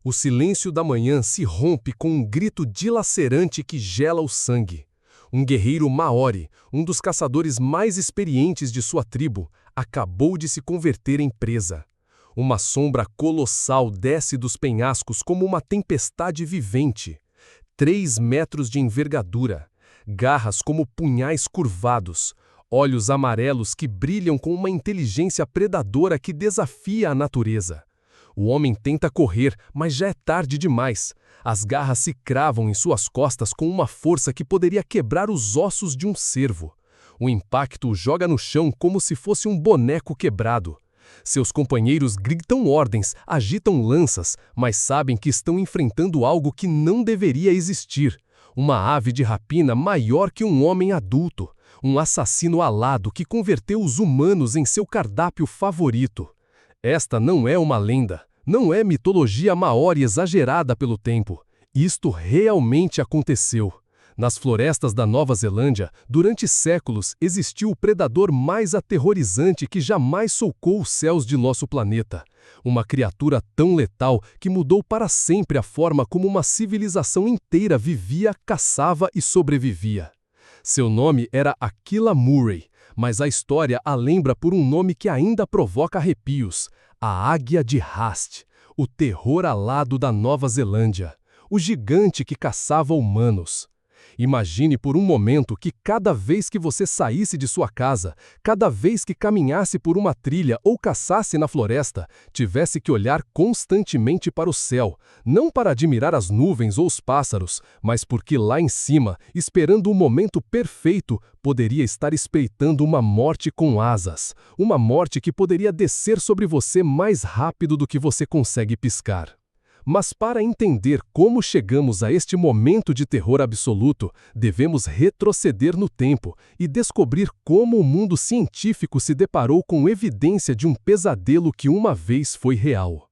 O silêncio da manhã se rompe com um grito dilacerante que gela o sangue. Um guerreiro maori, um dos caçadores mais experientes de sua tribo, acabou de se converter em presa. Uma sombra colossal desce dos penhascos como uma tempestade vivente. 3 metros de envergadura, garras como punhais curvados, olhos amarelos que brilham com uma inteligência predadora que desafia a natureza. O homem tenta correr, mas já é tarde demais. As garras se cravam em suas costas com uma força que poderia quebrar os ossos de um cervo. O impacto o joga no chão como se fosse um boneco quebrado. Seus companheiros gritam ordens, agitam lanças, mas sabem que estão enfrentando algo que não deveria existir. Uma ave de rapina maior que um homem adulto. Um assassino alado que converteu os humanos em seu cardápio favorito. Esta não é uma lenda, não é mitologia maori exagerada pelo tempo. Isto realmente aconteceu. Nas florestas da Nova Zelândia, durante séculos, existiu o predador mais aterrorizante que jamais solcou os céus de nosso planeta. Uma criatura tão letal que mudou para sempre a forma como uma civilização inteira vivia, caçava e sobrevivia. Seu nome era Aquila Murray, mas a história a lembra por um nome que ainda provoca arrepios: a Águia de Haast, o terror alado da Nova Zelândia, o gigante que caçava humanos. Imagine por um momento que cada vez que você saísse de sua casa, cada vez que caminhasse por uma trilha ou caçasse na floresta, tivesse que olhar constantemente para o céu, não para admirar as nuvens ou os pássaros, mas porque lá em cima, esperando o momento perfeito, poderia estar espreitando uma morte com asas, uma morte que poderia descer sobre você mais rápido do que você consegue piscar. Mas para entender como chegamos a este momento de terror absoluto, devemos retroceder no tempo e descobrir como o mundo científico se deparou com evidência de um pesadelo que uma vez foi real.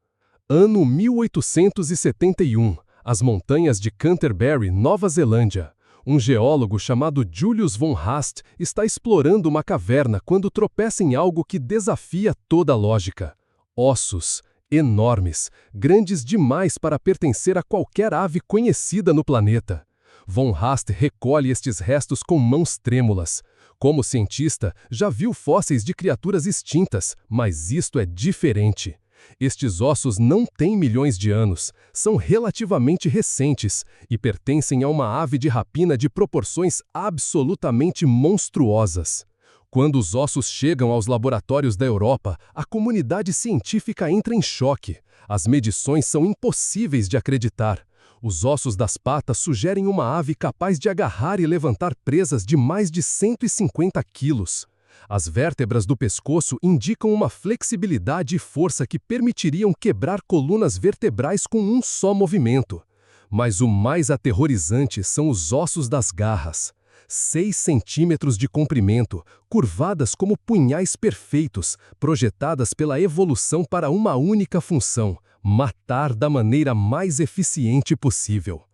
Ano 1871, as montanhas de Canterbury, Nova Zelândia. Um geólogo chamado Julius von Haast está explorando uma caverna quando tropeça em algo que desafia toda a lógica: ossos. Enormes, grandes demais para pertencer a qualquer ave conhecida no planeta. Von Haast recolhe estes restos com mãos trêmulas. Como cientista, já viu fósseis de criaturas extintas, mas isto é diferente. Estes ossos não têm milhões de anos, são relativamente recentes e pertencem a uma ave de rapina de proporções absolutamente monstruosas. Quando os ossos chegam aos laboratórios da Europa, a comunidade científica entra em choque. As medições são impossíveis de acreditar. Os ossos das patas sugerem uma ave capaz de agarrar e levantar presas de mais de 150 quilos. As vértebras do pescoço indicam uma flexibilidade e força que permitiriam quebrar colunas vertebrais com um só movimento. Mas o mais aterrorizante são os ossos das garras. 6 centímetros de comprimento, curvadas como punhais perfeitos, projetadas pela evolução para uma única função: matar da maneira mais eficiente possível.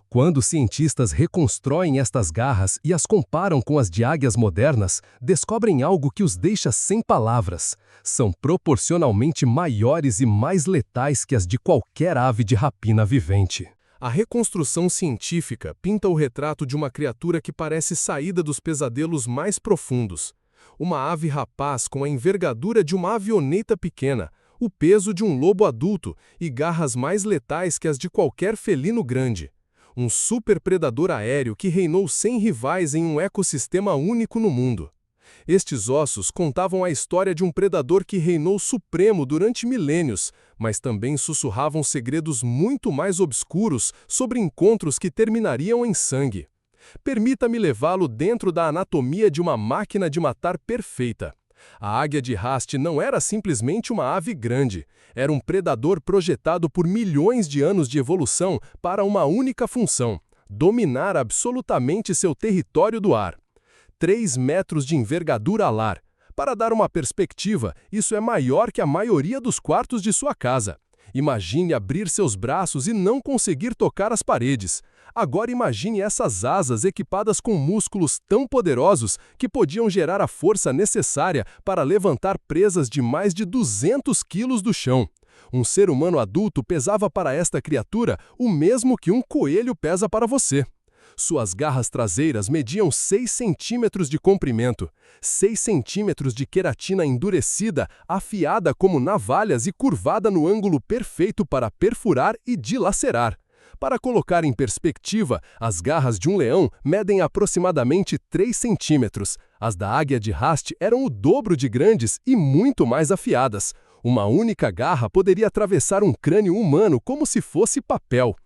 Quando cientistas reconstroem estas garras e as comparam com as de águias modernas, descobrem algo que os deixa sem palavras. São proporcionalmente maiores e mais letais que as de qualquer ave de rapina vivente. A reconstrução científica pinta o retrato de uma criatura que parece saída dos pesadelos mais profundos. Uma ave rapaz com a envergadura de uma avioneta pequena, o peso de um lobo adulto e garras mais letais que as de qualquer felino grande. Um superpredador aéreo que reinou sem rivais em um ecossistema único no mundo. Estes ossos contavam a história de um predador que reinou supremo durante milênios, mas também sussurravam segredos muito mais obscuros sobre encontros que terminariam em sangue. Permita-me levá-lo dentro da anatomia de uma máquina de matar perfeita. A águia de Haast não era simplesmente uma ave grande, era um predador projetado por milhões de anos de evolução para uma única função: dominar absolutamente seu território do ar. 3 metros de envergadura alar. Para dar uma perspectiva, isso é maior que a maioria dos quartos de sua casa. Imagine abrir seus braços e não conseguir tocar as paredes. Agora imagine essas asas equipadas com músculos tão poderosos que podiam gerar a força necessária para levantar presas de mais de 200 quilos do chão. Um ser humano adulto pesava para esta criatura o mesmo que um coelho pesa para você. Suas garras traseiras mediam 6 centímetros de comprimento, 6 centímetros de queratina endurecida, afiada como navalhas e curvada no ângulo perfeito para perfurar e dilacerar. Para colocar em perspectiva, as garras de um leão medem aproximadamente 3 centímetros. As da águia de haste eram o dobro de grandes e muito mais afiadas. Uma única garra poderia atravessar um crânio humano como se fosse papel.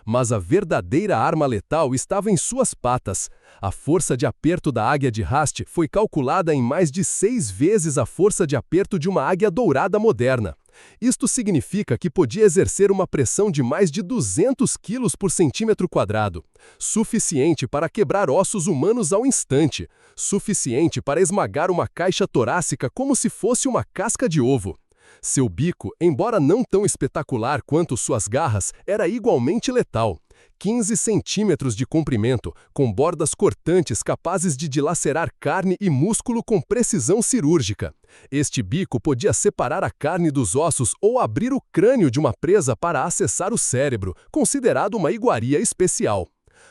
Mas a verdadeira arma letal estava em suas patas. A força de aperto da águia de haste foi calculada em mais de 6 vezes a força de aperto de uma águia dourada moderna. Isto significa que podia exercer uma pressão de mais de 200 quilos por centímetro quadrado, suficiente para quebrar ossos humanos ao instante, suficiente para esmagar uma caixa torácica como se fosse uma casca de ovo. Seu bico, embora não tão espetacular quanto suas garras, era igualmente letal. 15 centímetros de comprimento, com bordas cortantes capazes de dilacerar carne e músculo com precisão cirúrgica. Este bico podia separar a carne dos ossos ou abrir o crânio de uma presa para acessar o cérebro, considerado uma iguaria especial.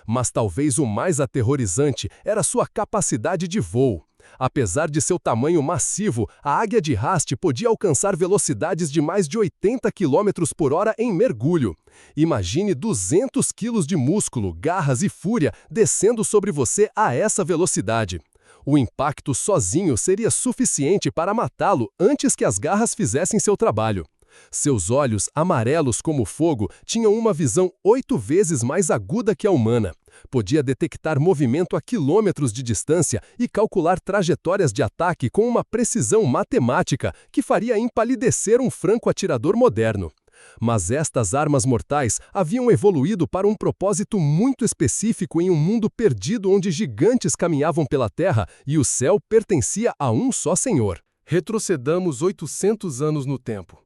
Mas talvez o mais aterrorizante era sua capacidade de voo. Apesar de seu tamanho massivo, a águia de haste podia alcançar velocidades de mais de 80 km por hora em mergulho. Imagine 200 quilos de músculo, garras e fúria descendo sobre você a essa velocidade. O impacto sozinho seria suficiente para matá-lo antes que as garras fizessem seu trabalho. Seus olhos, amarelos como fogo, tinham uma visão 8 vezes mais aguda que a humana. Podia detectar movimento a quilômetros de distância e calcular trajetórias de ataque com uma precisão matemática que faria empalidecer um franco-atirador moderno. Mas estas armas mortais haviam evoluído para um propósito muito específico em um mundo perdido onde gigantes caminhavam pela terra e o céu pertencia a um só senhor. Retrocedamos 800 anos no tempo.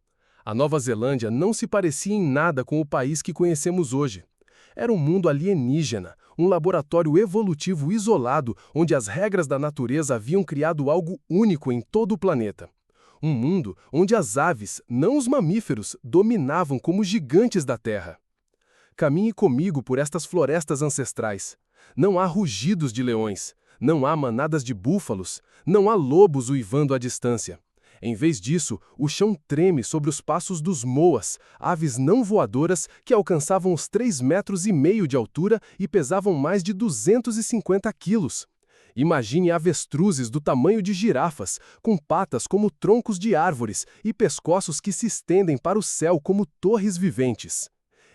A Nova Zelândia não se parecia em nada com o país que conhecemos hoje. Era um mundo alienígena, um laboratório evolutivo isolado onde as regras da natureza haviam criado algo único em todo o planeta. Um mundo onde as aves, não os mamíferos, dominavam como gigantes da terra. Caminhe comigo por estas florestas ancestrais. Não há rugidos de leões, não há manadas de búfalos, não há lobos uivando à distância. Em vez disso, o chão treme sobre os passos dos moas, aves não voadoras que alcançavam os 3,5 metros de altura e pesavam mais de 250 quilos. Imagine avestruzes do tamanho de girafas, com patas como troncos de árvores e pescoços que se estendem para o céu como torres viventes.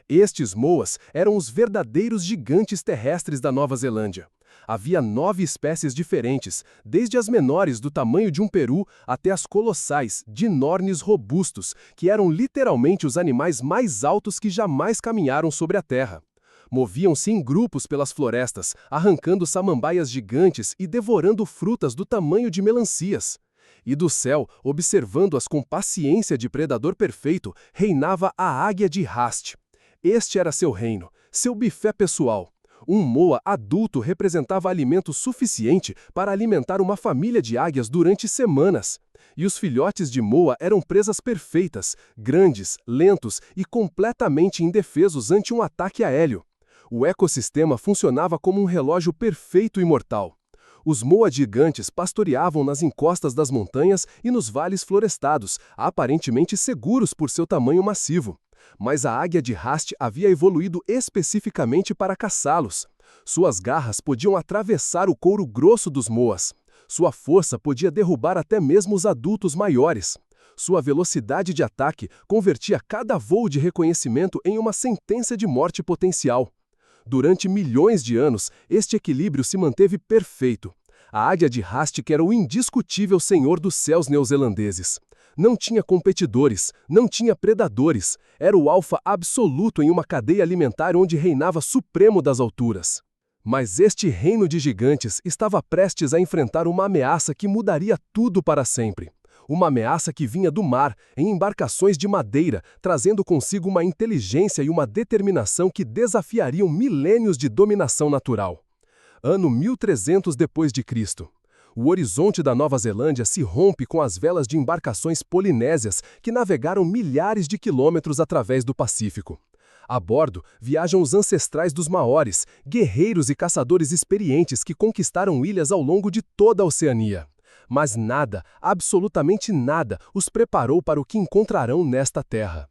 Estes moas eram os verdadeiros gigantes terrestres da Nova Zelândia. Havia 9 espécies diferentes, desde as menores do tamanho de um peru até as colossais, dinornes robustos, que eram literalmente os animais mais altos que jamais caminharam sobre a terra. Moviam-se em grupos pelas florestas, arrancando samambaias gigantes e devorando frutas do tamanho de melancias. E do céu, observando-as com paciência de predador perfeito, reinava a águia de haste. Este era seu reino, seu buffet pessoal. Um moa adulto representava alimento suficiente para alimentar uma família de águias durante semanas. E os filhotes de moa eram presas perfeitas, grandes, lentos e completamente indefesos ante um ataque aéreo. O ecossistema funcionava como um relógio perfeito e mortal. Os moa gigantes pastoreavam nas encostas das montanhas e nos vales florestados, aparentemente seguros por seu tamanho massivo. Mas a águia de haste havia evoluído especificamente para caçá-los. Suas garras podiam atravessar o couro grosso dos moas. Sua força podia derrubar até mesmo os adultos maiores. Sua velocidade de ataque convertia cada voo de reconhecimento em uma sentença de morte potencial. Durante milhões de anos, este equilíbrio se manteve perfeito. A águia de haste era o indiscutível senhor dos céus neozelandeses. Não tinha competidores, não tinha predadores. Era o alfa absoluto em uma cadeia alimentar onde reinava supremo das alturas. Mas este reino de gigantes estava prestes a enfrentar uma ameaça que mudaria tudo para sempre. Uma ameaça que vinha do mar, em embarcações de madeira, trazendo consigo uma inteligência e uma determinação que desafiariam milênios de dominação natural. Ano 1300 depois de Cristo. O horizonte da Nova Zelândia se rompe com as velas de embarcações polinésias que navegaram milhares de quilômetros através do Pacífico. A bordo viajam os ancestrais dos maoris, guerreiros e caçadores experientes que conquistaram ilhas ao longo de toda a Oceania. Mas nada, absolutamente nada, os preparou para o que encontrarão nesta terra.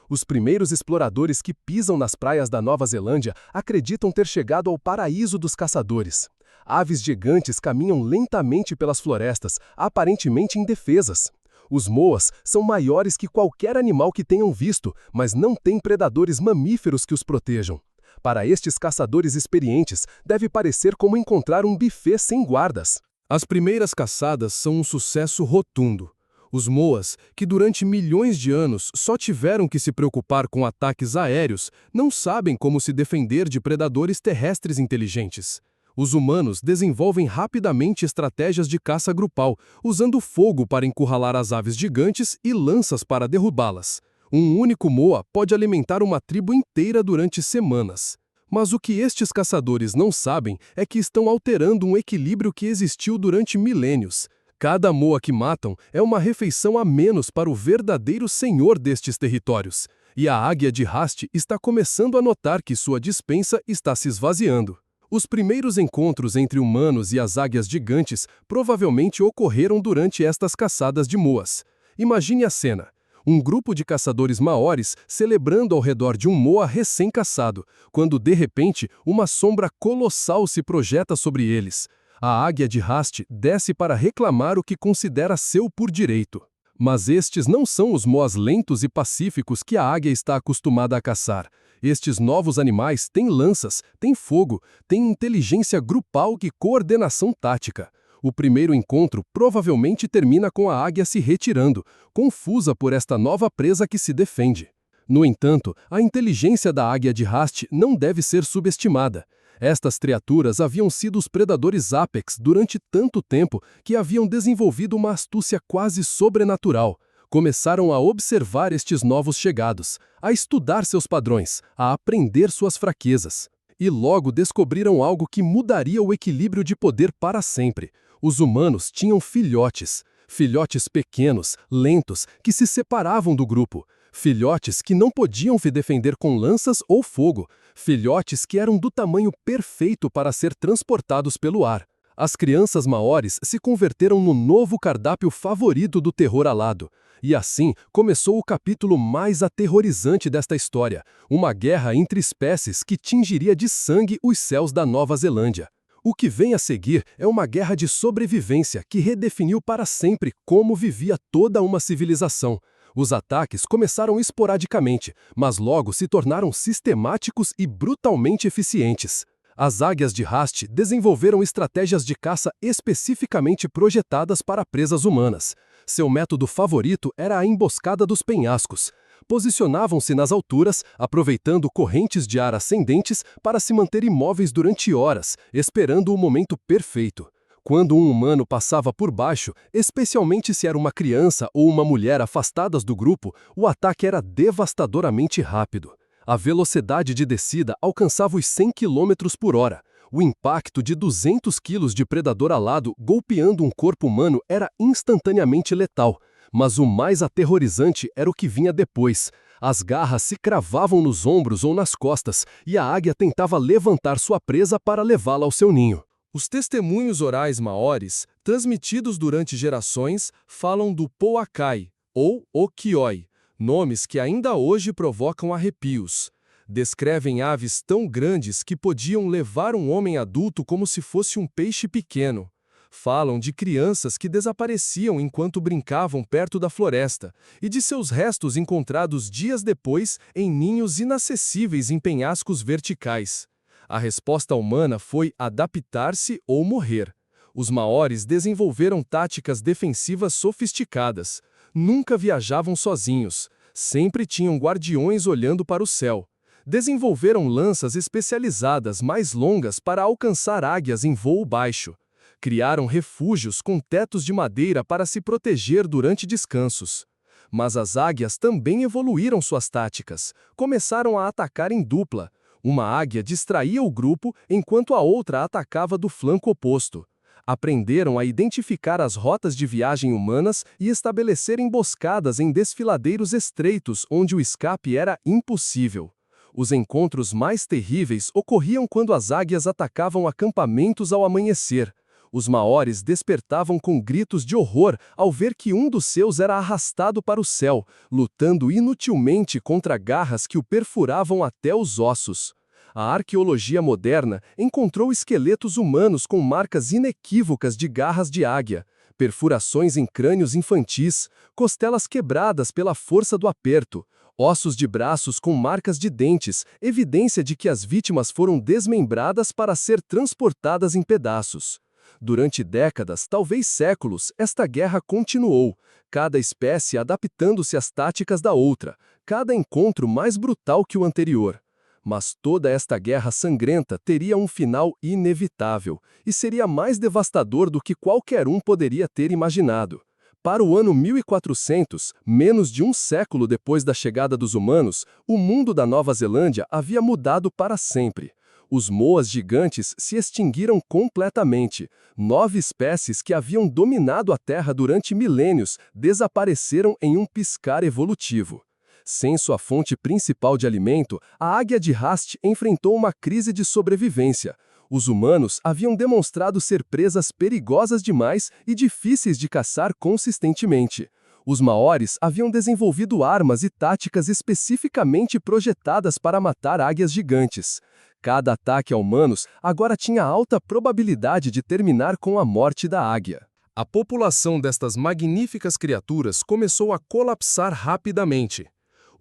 Os primeiros exploradores que pisam nas praias da Nova Zelândia acreditam ter chegado ao paraíso dos caçadores. Aves gigantes caminham lentamente pelas florestas, aparentemente indefesas. Os moas são maiores que qualquer animal que tenham visto, mas não têm predadores mamíferos que os protejam. Para estes caçadores experientes, deve parecer como encontrar um buffet sem guardas. As primeiras caçadas são um sucesso rotundo. Os moas, que durante milhões de anos só tiveram que se preocupar com ataques aéreos, não sabem como se defender de predadores terrestres inteligentes. Os humanos desenvolvem rapidamente estratégias de caça grupal, usando fogo para encurralar as aves gigantes e lanças para derrubá-las. Um único moa pode alimentar uma tribo inteira durante semanas. Mas o que estes caçadores não sabem é que estão alterando um equilíbrio que existiu durante milênios. Cada moa que matam é uma refeição a menos para o verdadeiro senhor destes territórios. E a águia de haste está começando a notar que sua despensa está se esvaziando. Os primeiros encontros entre humanos e as águias gigantes provavelmente ocorreram durante estas caçadas de moas. Imagine a cena. Um grupo de caçadores maoris celebrando ao redor de um moa recém-caçado, quando de repente uma sombra colossal se projeta sobre eles. A águia de haste desce para reclamar o que considera seu por direito. Mas estes não são os moas lentos e pacíficos que a águia está acostumada a caçar. Estes novos animais têm lanças, têm fogo, têm inteligência grupal e coordenação tática. O primeiro encontro provavelmente termina com a águia se retirando, confusa por esta nova presa que se defende. No entanto, a inteligência da águia de haste não deve ser subestimada. Estas criaturas haviam sido os predadores apex durante tanto tempo que haviam desenvolvido uma astúcia quase sobrenatural. Começaram a observar estes novos chegados, a estudar seus padrões, a aprender suas fraquezas. E logo descobriram algo que mudaria o equilíbrio de poder para sempre. Os humanos tinham filhotes. Filhotes pequenos, lentos, que se separavam do grupo. Filhotes que não podiam se defender com lanças ou fogo. Filhotes que eram do tamanho perfeito para ser transportados pelo ar. As crianças maoris se converteram no novo cardápio favorito do terror alado. E assim começou o capítulo mais aterrorizante desta história, uma guerra entre espécies que tingiria de sangue os céus da Nova Zelândia. O que vem a seguir é uma guerra de sobrevivência que redefiniu para sempre como vivia toda uma civilização. Os ataques começaram esporadicamente, mas logo se tornaram sistemáticos e brutalmente eficientes. As águias de haste desenvolveram estratégias de caça especificamente projetadas para presas humanas. Seu método favorito era a emboscada dos penhascos. Posicionavam-se nas alturas, aproveitando correntes de ar ascendentes para se manter imóveis durante horas, esperando o momento perfeito. Quando um humano passava por baixo, especialmente se era uma criança ou uma mulher afastadas do grupo, o ataque era devastadoramente rápido. A velocidade de descida alcançava os 100 km por hora. O impacto de 200 quilos de predador alado golpeando um corpo humano era instantaneamente letal. Mas o mais aterrorizante era o que vinha depois. As garras se cravavam nos ombros ou nas costas e a águia tentava levantar sua presa para levá-la ao seu ninho. Os testemunhos orais maoris, transmitidos durante gerações, falam do Pouakai, ou Okioi, nomes que ainda hoje provocam arrepios. Descrevem aves tão grandes que podiam levar um homem adulto como se fosse um peixe pequeno. Falam de crianças que desapareciam enquanto brincavam perto da floresta, e de seus restos encontrados dias depois em ninhos inacessíveis em penhascos verticais. A resposta humana foi adaptar-se ou morrer. Os maoris desenvolveram táticas defensivas sofisticadas. Nunca viajavam sozinhos. Sempre tinham guardiões olhando para o céu. Desenvolveram lanças especializadas mais longas para alcançar águias em voo baixo. Criaram refúgios com tetos de madeira para se proteger durante descansos. Mas as águias também evoluíram suas táticas. Começaram a atacar em dupla. Uma águia distraía o grupo enquanto a outra atacava do flanco oposto. Aprenderam a identificar as rotas de viagem humanas e estabelecer emboscadas em desfiladeiros estreitos onde o escape era impossível. Os encontros mais terríveis ocorriam quando as águias atacavam acampamentos ao amanhecer. Os maoris despertavam com gritos de horror ao ver que um dos seus era arrastado para o céu, lutando inutilmente contra garras que o perfuravam até os ossos. A arqueologia moderna encontrou esqueletos humanos com marcas inequívocas de garras de águia, perfurações em crânios infantis, costelas quebradas pela força do aperto, ossos de braços com marcas de dentes, evidência de que as vítimas foram desmembradas para ser transportadas em pedaços. Durante décadas, talvez séculos, esta guerra continuou, cada espécie adaptando-se às táticas da outra, cada encontro mais brutal que o anterior. Mas toda esta guerra sangrenta teria um final inevitável, e seria mais devastador do que qualquer um poderia ter imaginado. Para o ano 1400, menos de um século depois da chegada dos humanos, o mundo da Nova Zelândia havia mudado para sempre. Os moas gigantes se extinguiram completamente. 9 espécies que haviam dominado a Terra durante milênios desapareceram em um piscar evolutivo. Sem sua fonte principal de alimento, a águia de Haast enfrentou uma crise de sobrevivência. Os humanos haviam demonstrado ser presas perigosas demais e difíceis de caçar consistentemente. Os maoris haviam desenvolvido armas e táticas especificamente projetadas para matar águias gigantes. Cada ataque a humanos agora tinha alta probabilidade de terminar com a morte da águia. A população destas magníficas criaturas começou a colapsar rapidamente.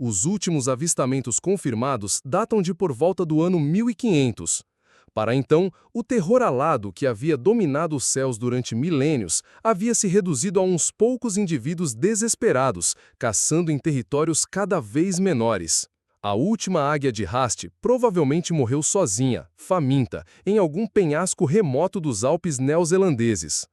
Os últimos avistamentos confirmados datam de por volta do ano 1500. Para então, o terror alado que havia dominado os céus durante milênios havia se reduzido a uns poucos indivíduos desesperados, caçando em territórios cada vez menores. A última águia de Haast provavelmente morreu sozinha, faminta, em algum penhasco remoto dos Alpes neozelandeses.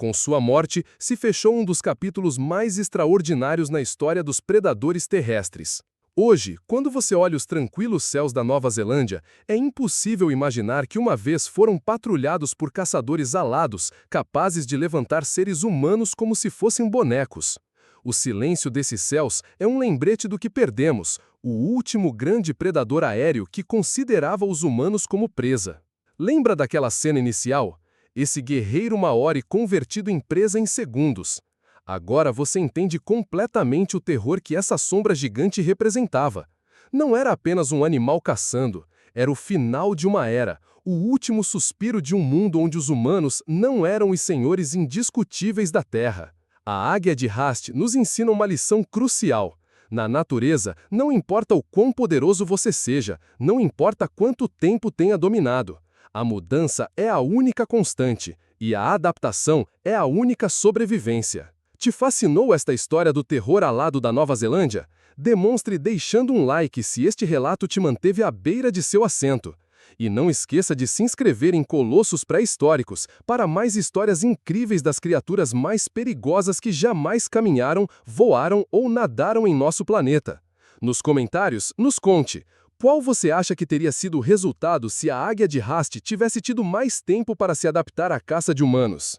Com sua morte, se fechou um dos capítulos mais extraordinários na história dos predadores terrestres. Hoje, quando você olha os tranquilos céus da Nova Zelândia, é impossível imaginar que uma vez foram patrulhados por caçadores alados, capazes de levantar seres humanos como se fossem bonecos. O silêncio desses céus é um lembrete do que perdemos, o último grande predador aéreo que considerava os humanos como presa. Lembra daquela cena inicial? Esse guerreiro maori convertido em presa em segundos. Agora você entende completamente o terror que essa sombra gigante representava. Não era apenas um animal caçando, era o final de uma era, o último suspiro de um mundo onde os humanos não eram os senhores indiscutíveis da Terra. A águia de Haast nos ensina uma lição crucial. Na natureza, não importa o quão poderoso você seja, não importa quanto tempo tenha dominado. A mudança é a única constante, e a adaptação é a única sobrevivência. Te fascinou esta história do terror alado da Nova Zelândia? Demonstre deixando um like se este relato te manteve à beira de seu assento. E não esqueça de se inscrever em Colossos Pré-Históricos para mais histórias incríveis das criaturas mais perigosas que jamais caminharam, voaram ou nadaram em nosso planeta. Nos comentários, nos conte, qual você acha que teria sido o resultado se a águia de Haast tivesse tido mais tempo para se adaptar à caça de humanos?